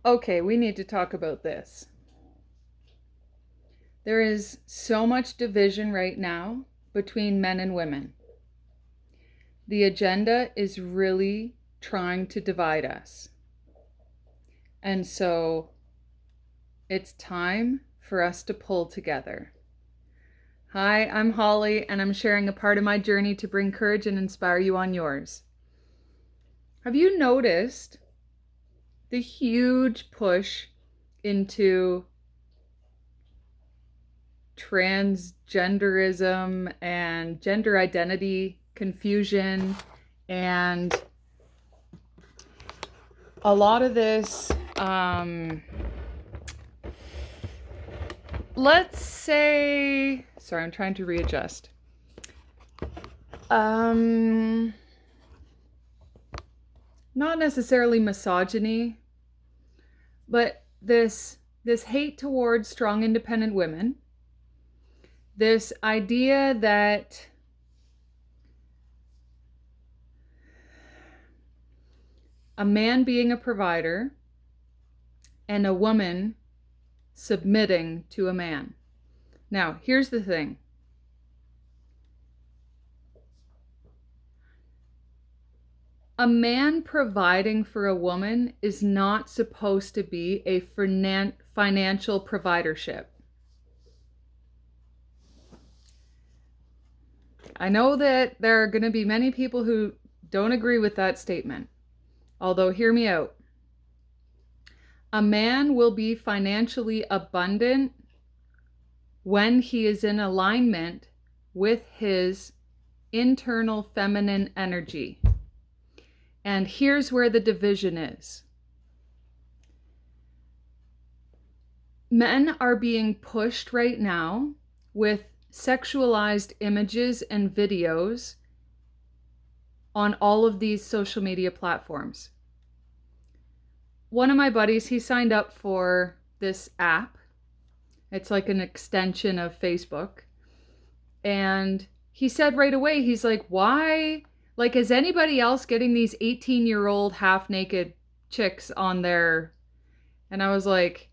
Okay, we need to talk about this. There is so much division right now between men and women. The agenda is really trying to divide us. And so it's time for us to pull together. Hi, I'm Holly, and I'm sharing a part of my journey to bring courage and inspire you on yours. Have you noticed the huge push into transgenderism and gender identity confusion, and a lot of this, let's say, sorry, I'm trying to readjust. Not necessarily misogyny, but this hate towards strong, independent women. This idea that a man being a provider and a woman submitting to a man. Now, here's the thing. A man providing for a woman is not supposed to be a financial providership. I know that there are going to be many people who don't agree with that statement. Although, hear me out. A man will be financially abundant when he is in alignment with his internal feminine energy. And here's where the division is. Men are being pushed right now with sexualized images and videos on all of these social media platforms. One of my buddies, he signed up for this app. It's like an extension of Facebook. And he said right away, he's like, why? Like, is anybody else getting these 18-year-old half-naked chicks on their... And I was like,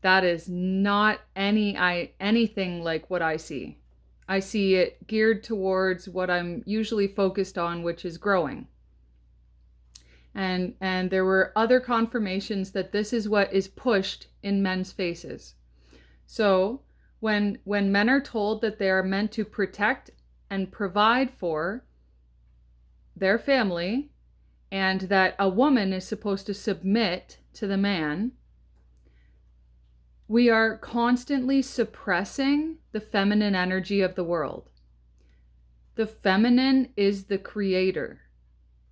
that is not anything like what I see. I see it geared towards what I'm usually focused on, which is growing. And there were other confirmations that this is what is pushed in men's faces. So when men are told that they are meant to protect and provide for their family, and that a woman is supposed to submit to the man, we are constantly suppressing the feminine energy of the world. The feminine is the creator.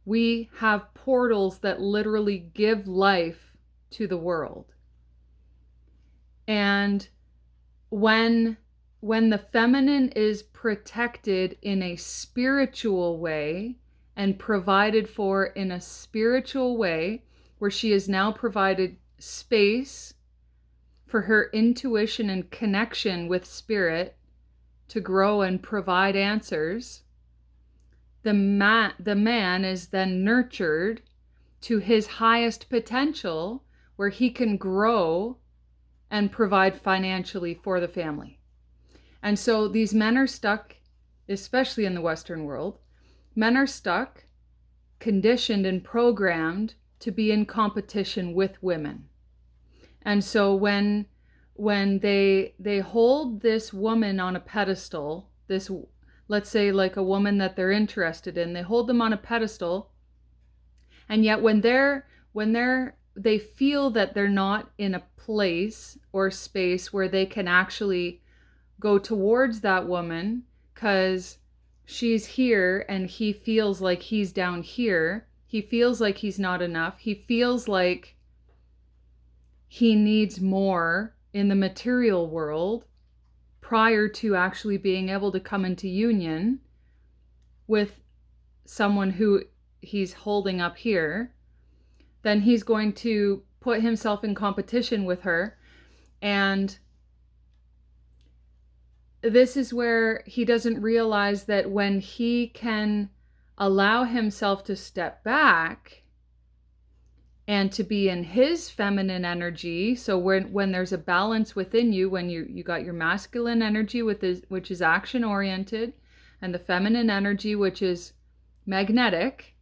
We have portals that literally give life to the world. And when the feminine is protected in a spiritual way and provided for in a spiritual way, where she is now provided space for her intuition and connection with spirit to grow and provide answers, the man is then nurtured to his highest potential, where he can grow and provide financially for the family. And so these men are stuck, especially in the Western world, men are stuck, conditioned and programmed to be in competition with women. And so when they hold this woman on a pedestal, this, let's say like a woman that they're interested in, they hold them on a pedestal, and yet when they feel that they're not in a place or space where they can actually go towards that woman because she's here and he feels like he's down here, he feels like he's not enough, he feels like he needs more in the material world prior to actually being able to come into union with someone who he's holding up here, then he's going to put himself in competition with her. And this is where he doesn't realize that when he can allow himself to step back and to be in his feminine energy. So when there's a balance within you, when you got your masculine energy which is action oriented, and the feminine energy which is magnetic,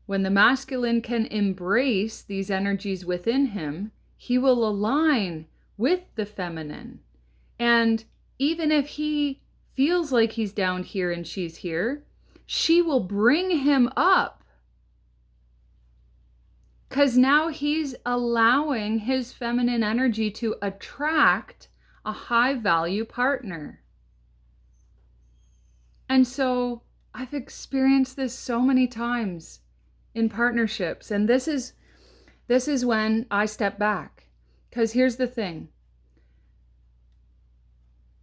when the masculine can embrace these energies within him, he will align with the feminine. And even if he feels like he's down here and she's here, she will bring him up. Because now he's allowing his feminine energy to attract a high value partner. And so I've experienced this so many times in partnerships. And this is when I step back. Because here's the thing.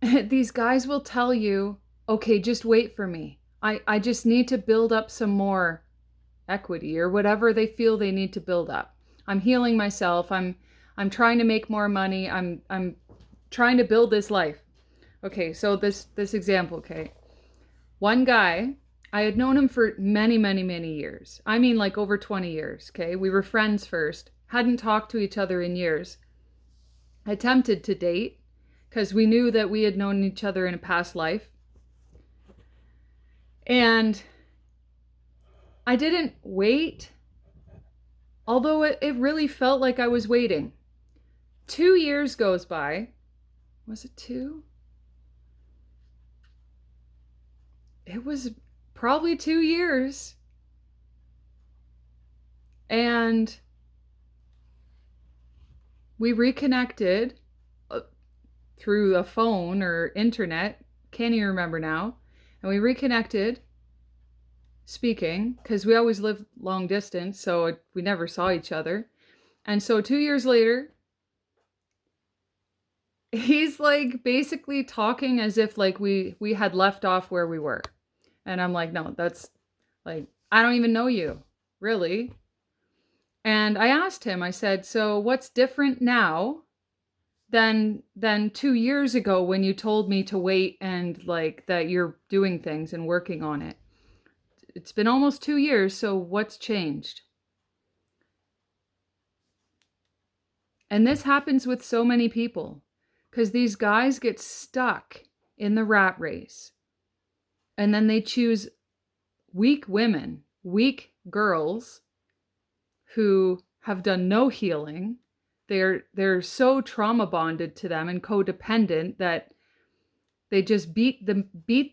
These guys will tell you, okay, just wait for me. I just need to build up some more equity or whatever they feel they need to build up. I'm healing myself. I'm trying to make more money. I'm trying to build this life. Okay, so this example, okay. One guy, I had known him for many, many, many years. I mean like over 20 years, okay? We were friends first, hadn't talked to each other in years. Attempted to date because we knew that we had known each other in a past life. And I didn't wait, although it really felt like I was waiting. 2 years goes by. Was it 2? It was probably 2 years. And we reconnected through a phone or internet. Can't even remember now. And we reconnected speaking, because we always lived long distance, so we never saw each other. And so 2 years later, he's like basically talking as if like we had left off where we were. And I'm like, no, that's like, I don't even know you, really. And I asked him, I said, so what's different now than 2 years ago when you told me to wait and like that you're doing things and working on it? It's been almost 2 years, so what's changed? And this happens with so many people because these guys get stuck in the rat race. And then they choose weak women, weak girls who have done no healing. They're so trauma bonded to them and codependent that they just beat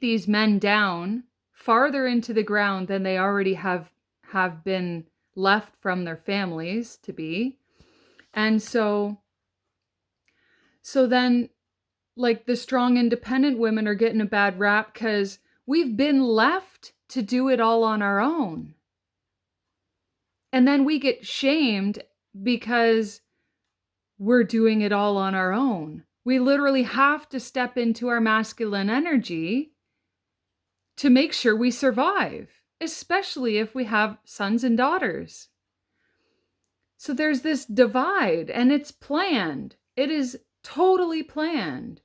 these men down farther into the ground than they already have been left from their families to be. And so then like the strong independent women are getting a bad rap because we've been left to do it all on our own. And then we get shamed because we're doing it all on our own. We literally have to step into our masculine energy to make sure we survive, especially if we have sons and daughters. So there's this divide, and it's planned. It is totally planned.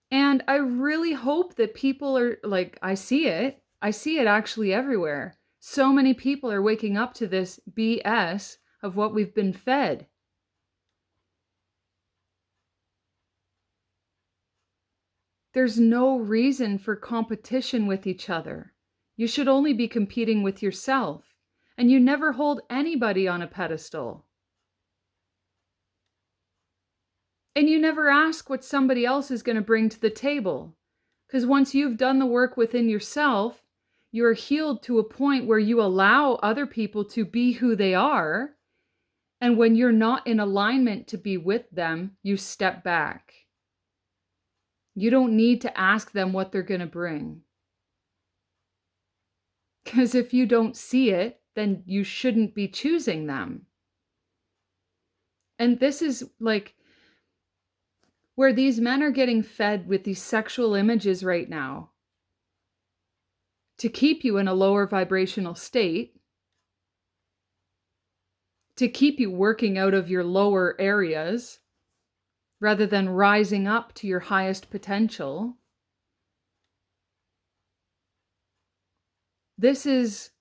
And I really hope that people are like, I see it actually everywhere. So many people are waking up to this BS of what we've been fed. There's no reason for competition with each other. You should only be competing with yourself, and you never hold anybody on a pedestal. And you never ask what somebody else is going to bring to the table, because once you've done the work within yourself, you're healed to a point where you allow other people to be who they are, and when you're not in alignment to be with them, you step back. You don't need to ask them what they're going to bring. Because if you don't see it, then you shouldn't be choosing them. And this is like where these men are getting fed with these sexual images right now to keep you in a lower vibrational state, to keep you working out of your lower areas, rather than rising up to your highest potential. This is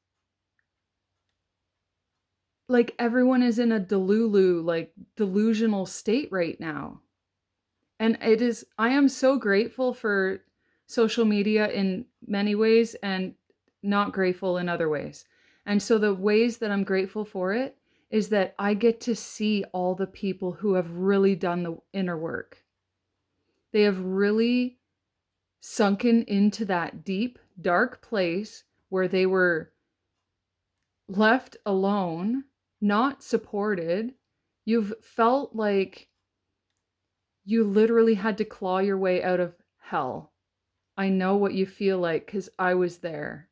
like everyone is in a delusional state right now. And I am so grateful for social media in many ways and not grateful in other ways. And so the ways that I'm grateful for it is that I get to see all the people who have really done the inner work. They have really sunken into that deep, dark place where they were left alone, not supported. You've felt like you literally had to claw your way out of hell. I know what you feel like because I was there.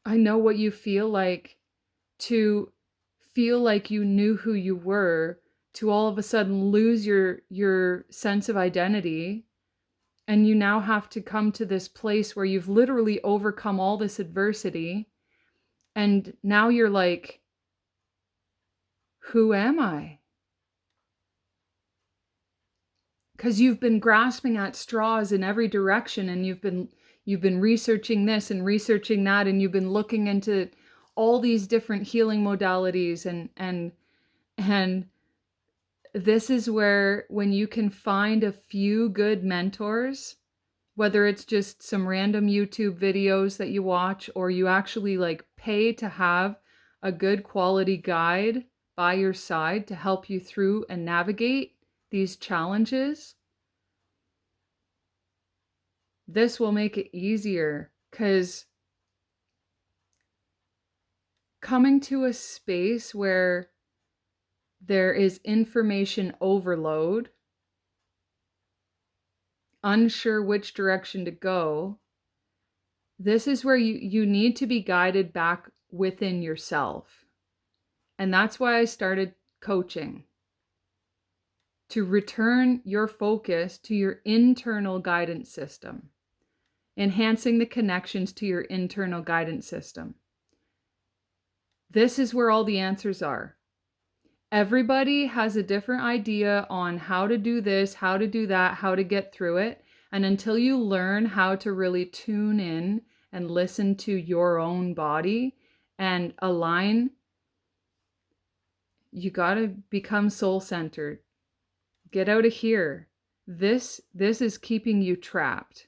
I know what you feel like to feel like you knew who you were, to all of a sudden lose your sense of identity, and you now have to come to this place where you've literally overcome all this adversity, and now you're like, who am I? Because you've been grasping at straws in every direction, and you've been researching this and researching that, and you've been looking into all these different healing modalities, and this is where, when you can find a few good mentors, whether it's just some random YouTube videos that you watch, or you actually like pay to have a good quality guide by your side to help you through and navigate these challenges, this will make it easier. Because coming to a space where there is information overload, unsure which direction to go, this is where you need to be guided back within yourself. And that's why I started coaching, to return your focus to your internal guidance system, enhancing the connections to your internal guidance system. This is where all the answers are. Everybody has a different idea on how to do this, how to do that, how to get through it. And until you learn how to really tune in and listen to your own body and align, you got to become soul-centered. Get out of here. This is keeping you trapped.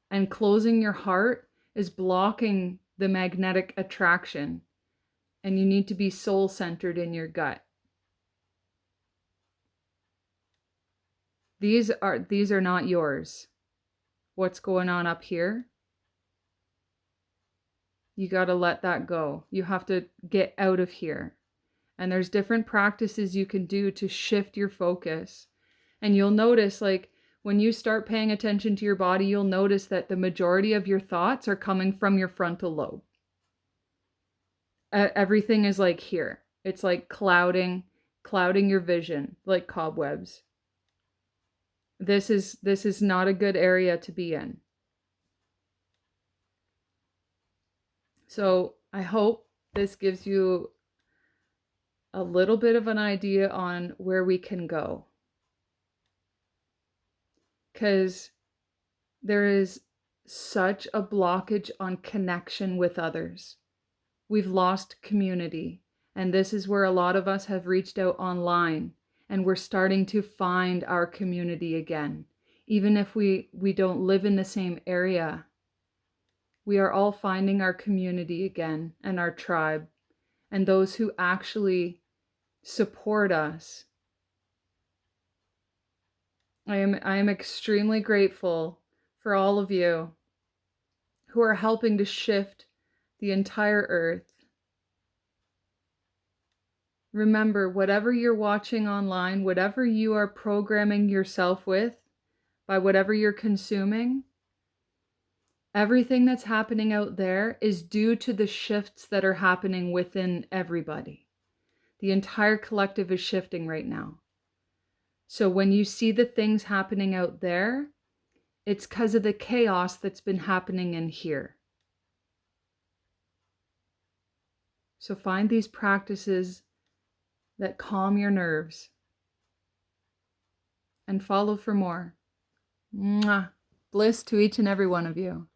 And closing your heart is blocking the magnetic attraction. And you need to be soul-centered in your gut. These are not yours. What's going on up here? You got to let that go. You have to get out of here. And there's different practices you can do to shift your focus. And you'll notice, like, when you start paying attention to your body, you'll notice that the majority of your thoughts are coming from your frontal lobe. Everything is like here. It's like clouding your vision, like cobwebs. This is not a good area to be in. So I hope this gives you a little bit of an idea on where we can go. Because there is such a blockage on connection with others. We've lost community. And this is where a lot of us have reached out online. And we're starting to find our community again. Even if we don't live in the same area, we are all finding our community again, and our tribe, and those who actually support us. I am extremely grateful for all of you who are helping to shift the entire earth. Remember, whatever you're watching online, whatever you are programming yourself with, by whatever you're consuming, everything that's happening out there is due to the shifts that are happening within everybody. The entire collective is shifting right now. So when you see the things happening out there, it's because of the chaos that's been happening in here. So find these practices that calm your nerves and follow for more. Mwah. Bliss to each and every one of you.